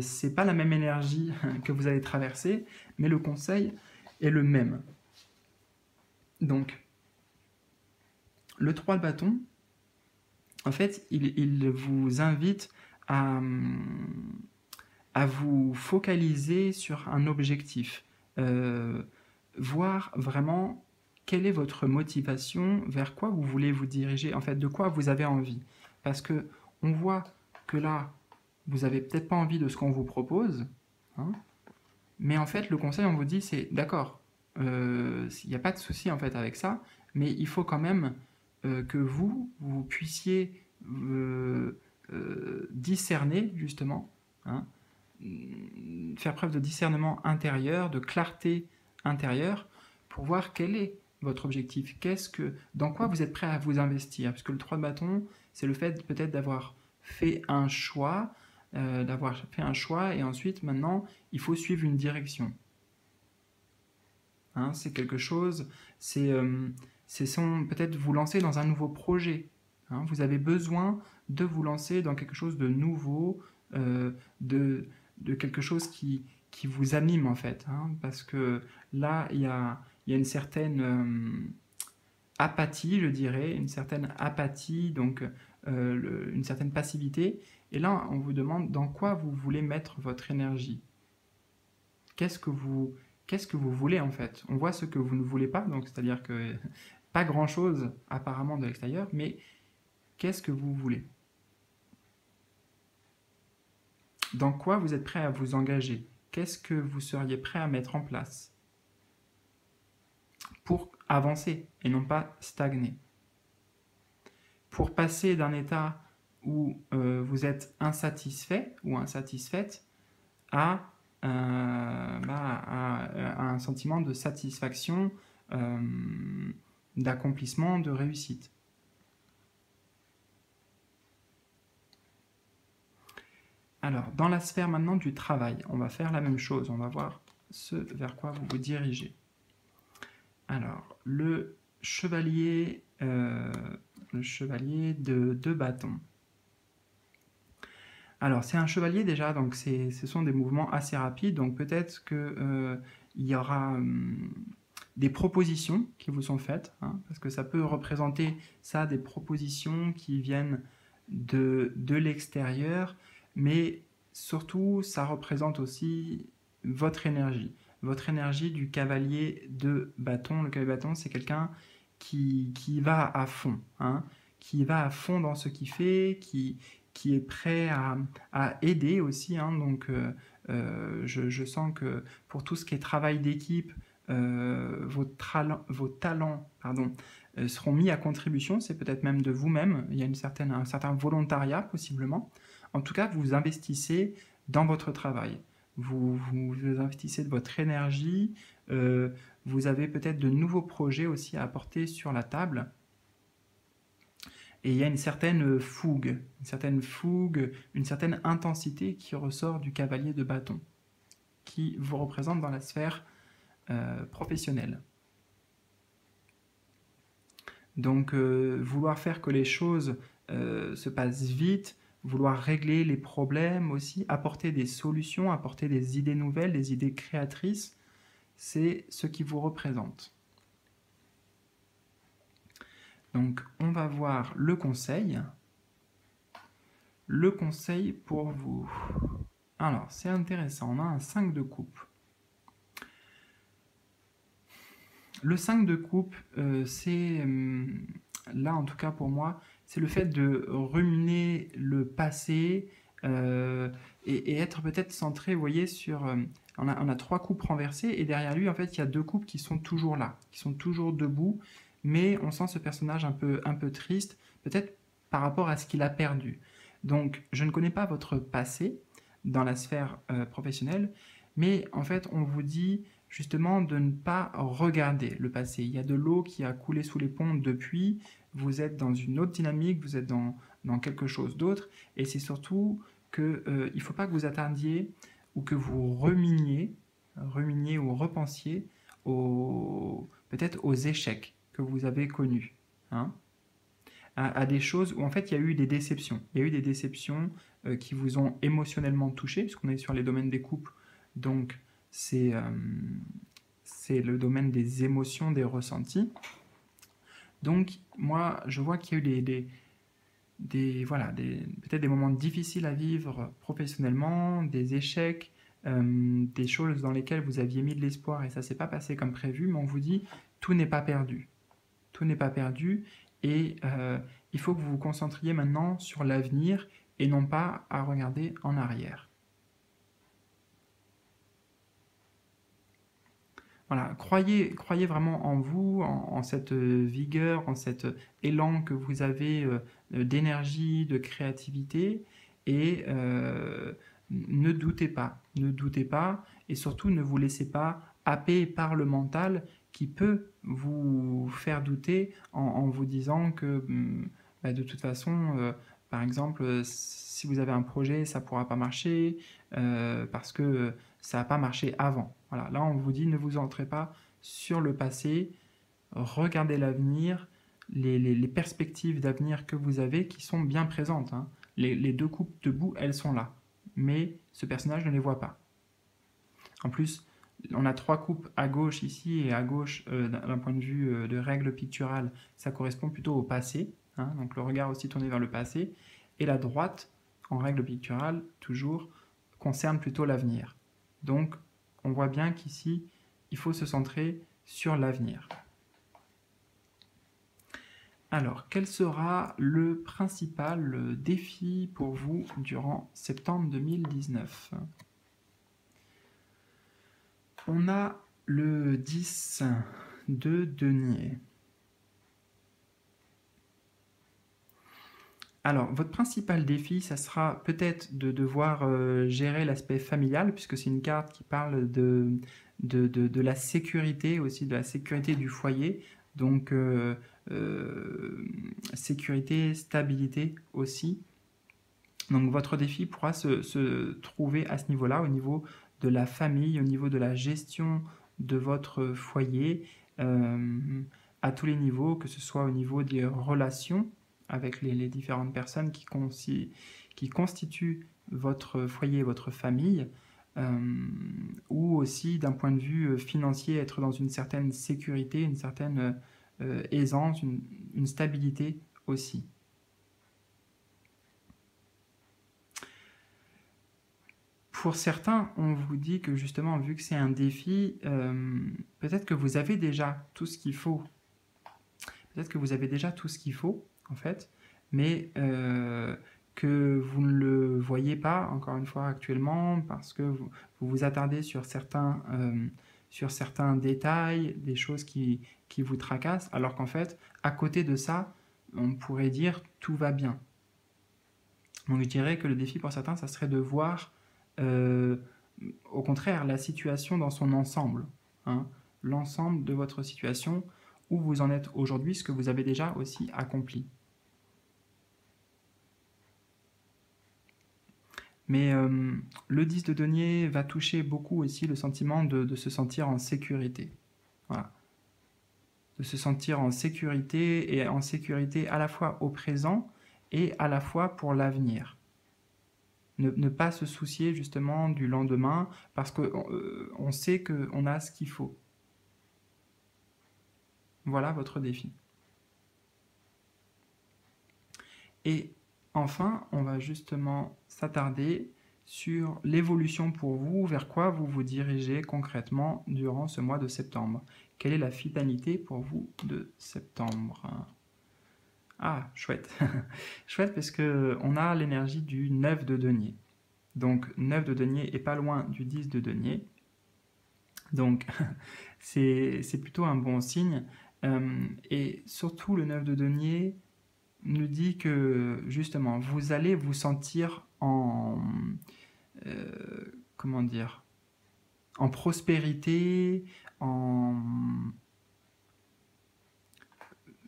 c'est pas la même énergie que vous allez traverser, mais le conseil est le même. Donc, le 3 de bâton, en fait, il vous invite à, à vous focaliser sur un objectif, euh, voir vraiment quelle est votre motivation, vers quoi vous voulez vous diriger, en fait, de quoi vous avez envie. Parce que on voit que là, vous avez peut-être pas envie de ce qu'on vous propose, hein, mais en fait, le conseil, on vous dit, c'est d'accord, il n'y a pas de souci en fait avec ça, mais il faut quand même que vous puissiez discerner justement, hein, faire preuve de discernement intérieur, de clarté intérieure, pour voir quel est votre objectif, dans quoi vous êtes prêt à vous investir. Parce que le 3 de bâton, c'est le fait peut-être d'avoir fait un choix, et ensuite, maintenant, il faut suivre une direction. Hein, c'est quelque chose, c'est peut-être vous lancer dans un nouveau projet. Hein, vous avez besoin de vous lancer dans quelque chose de nouveau, euh, de quelque chose qui vous anime en fait. Hein, parce que là, il y a une certaine apathie, je dirais, une certaine apathie, donc une certaine passivité. Et là, on vous demande dans quoi vous voulez mettre votre énergie. Qu'est-ce que vous, qu'est-ce que vous voulez en fait? On voit ce que vous ne voulez pas, donc c'est-à-dire que pas grand-chose apparemment de l'extérieur, mais qu'est-ce que vous voulez? Dans quoi vous êtes prêt à vous engager? Qu'est-ce que vous seriez prêt à mettre en place pour avancer et non pas stagner? Pour passer d'un état où vous êtes insatisfait ou insatisfaite à, à un sentiment de satisfaction, euh, d'accomplissement, de réussite. Alors, dans la sphère maintenant du travail, on va faire la même chose. On va voir ce vers quoi vous vous dirigez. Alors, le chevalier de bâton. Alors, c'est un chevalier déjà, donc ce sont des mouvements assez rapides, donc peut-être qu'il y aura des propositions qui vous sont faites, hein, parce que ça peut représenter ça, des propositions qui viennent de l'extérieur, mais surtout, ça représente aussi votre énergie du cavalier de bâton. Le cavalier de bâton, c'est quelqu'un qui va à fond, hein, qui va à fond dans ce qu'il fait, qui est prêt à aider aussi. Hein, donc, je sens que pour tout ce qui est travail d'équipe, vos talents pardon, seront mis à contribution, c'est peut-être même de vous-même, il y a un certain volontariat possiblement. En tout cas, vous investissez dans votre travail, vous investissez de votre énergie, vous avez peut-être de nouveaux projets aussi à apporter sur la table, et il y a une certaine fougue, une certaine intensité qui ressort du cavalier de bâton, qui vous représente dans la sphère professionnelle. Donc, vouloir faire que les choses se passent vite, vouloir régler les problèmes aussi, apporter des solutions, apporter des idées nouvelles, des idées créatrices, c'est ce qui vous représente. Donc, on va voir le conseil. Le conseil pour vous. Alors, c'est intéressant, on a un 5 de coupe. Le 5 de coupe, c'est, là en tout cas pour moi, c'est le fait de ruminer le passé et être peut-être centré, vous voyez, sur... on a 3 coupes renversées et derrière lui, en fait, il y a 2 coupes qui sont toujours là, qui sont toujours debout, mais on sent ce personnage un peu triste, peut-être par rapport à ce qu'il a perdu. Donc, je ne connais pas votre passé dans la sphère professionnelle, mais en fait, on vous dit justement de ne pas regarder le passé. Il y a de l'eau qui a coulé sous les ponts depuis, vous êtes dans une autre dynamique, vous êtes dans quelque chose d'autre, et c'est surtout qu'il ne faut pas que vous attendiez ou que vous ruminiez ou repensiez peut-être aux échecs que vous avez connus. Hein, à des choses où en fait il y a eu des déceptions. Il y a eu des déceptions qui vous ont émotionnellement touché, puisqu'on est sur les domaines des couples, donc c'est c'est le domaine des émotions, des ressentis. Donc, moi, je vois qu'il y a eu peut-être des moments difficiles à vivre professionnellement, des échecs, des choses dans lesquelles vous aviez mis de l'espoir et ça ne s'est pas passé comme prévu, mais on vous dit tout n'est pas perdu. Tout n'est pas perdu et il faut que vous vous concentriez maintenant sur l'avenir et non pas à regarder en arrière. Voilà, croyez vraiment en vous, en cette vigueur, en cet élan que vous avez d'énergie, de créativité, et ne doutez pas, et surtout ne vous laissez pas happer par le mental qui peut vous faire douter en vous disant que de toute façon, par exemple, si vous avez un projet, ça ne pourra pas marcher parce que ça n'a pas marché avant. Voilà, là, on vous dit ne vous entrez pas sur le passé, regardez l'avenir, les perspectives d'avenir que vous avez qui sont bien présentes. Hein. Les deux coupes debout, elles sont là. Mais ce personnage ne les voit pas. En plus, on a 3 coupes à gauche ici et à gauche, d'un point de vue de règle picturale, ça correspond plutôt au passé. Hein, donc le regard aussi tourné vers le passé. Et la droite, en règle picturale, toujours, concerne plutôt l'avenir. Donc, on voit bien qu'ici, il faut se centrer sur l'avenir. Alors, quel sera le principal défi pour vous durant septembre 2019 ? On a le 10 de denier. Alors, votre principal défi, ça sera peut-être de devoir gérer l'aspect familial, puisque c'est une carte qui parle de la sécurité, aussi de la sécurité du foyer. Donc, sécurité, stabilité aussi. Donc, votre défi pourra se trouver à ce niveau-là, au niveau de la famille, au niveau de la gestion de votre foyer, à tous les niveaux, que ce soit au niveau des relations, avec les différentes personnes qui constituent votre foyer, votre famille, ou aussi d'un point de vue financier, être dans une certaine sécurité, une certaine aisance, une stabilité aussi. Pour certains, on vous dit que justement, vu que c'est un défi, peut-être que vous avez déjà tout ce qu'il faut. Peut-être que vous avez déjà tout ce qu'il faut, en fait, mais que vous ne le voyez pas, encore une fois, actuellement, parce que vous vous attardez sur certains détails, des choses qui vous tracassent, alors qu'en fait, à côté de ça, on pourrait dire tout va bien. Donc je dirais que le défi pour certains, ça serait de voir, au contraire, la situation dans son ensemble, hein, l'ensemble de votre situation, où vous en êtes aujourd'hui, ce que vous avez déjà aussi accompli. Mais le 10 de denier va toucher beaucoup aussi le sentiment de se sentir en sécurité. Voilà. De se sentir en sécurité, et en sécurité à la fois au présent et à la fois pour l'avenir. Ne pas se soucier justement du lendemain parce qu'on sait qu'on a ce qu'il faut. Voilà votre défi. Et enfin, on va justement s'attarder sur l'évolution pour vous, vers quoi vous vous dirigez concrètement durant ce mois de septembre. Quelle est la finalité pour vous de septembre ? Ah, chouette. Chouette parce qu'on a l'énergie du 9 de denier. Donc 9 de denier est pas loin du 10 de denier. Donc c'est plutôt un bon signe. Et surtout le 9 de denier nous dit que justement vous allez vous sentir en en prospérité, vous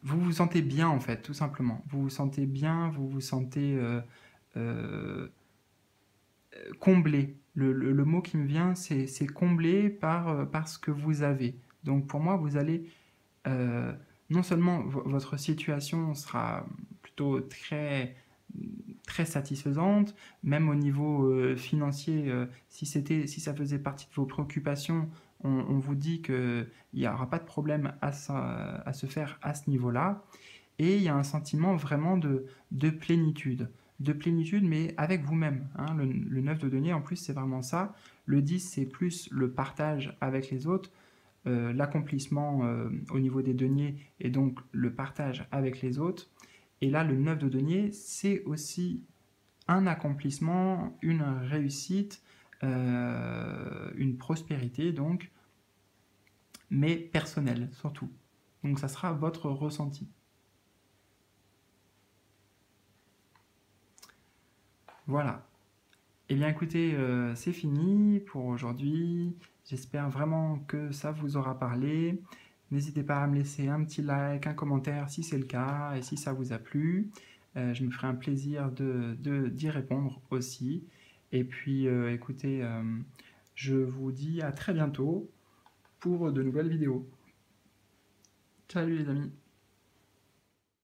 vous sentez bien en fait, tout simplement. Vous vous sentez bien, vous vous sentez comblé. Le mot qui me vient, c'est comblé par ce que vous avez. Donc pour moi, vous allez non seulement votre situation sera plutôt très satisfaisante, même au niveau financier, si ça faisait partie de vos préoccupations, on vous dit qu'il n'y aura pas de problème à se faire à ce niveau-là. Et il y a un sentiment vraiment de plénitude. De plénitude, mais avec vous-même. Hein. Le 9 de denier, en plus, c'est vraiment ça. Le 10, c'est plus le partage avec les autres, l'accomplissement au niveau des deniers, et donc le partage avec les autres. Et là, le 9 de denier, c'est aussi un accomplissement, une réussite, une prospérité, donc, mais personnelle, surtout. Donc ça sera votre ressenti. Voilà. Eh bien écoutez, c'est fini pour aujourd'hui. J'espère vraiment que ça vous aura parlé. N'hésitez pas à me laisser un petit like, un commentaire si c'est le cas et si ça vous a plu. Je me ferai un plaisir d'y répondre aussi. Et puis écoutez, je vous dis à très bientôt pour de nouvelles vidéos. Salut les amis!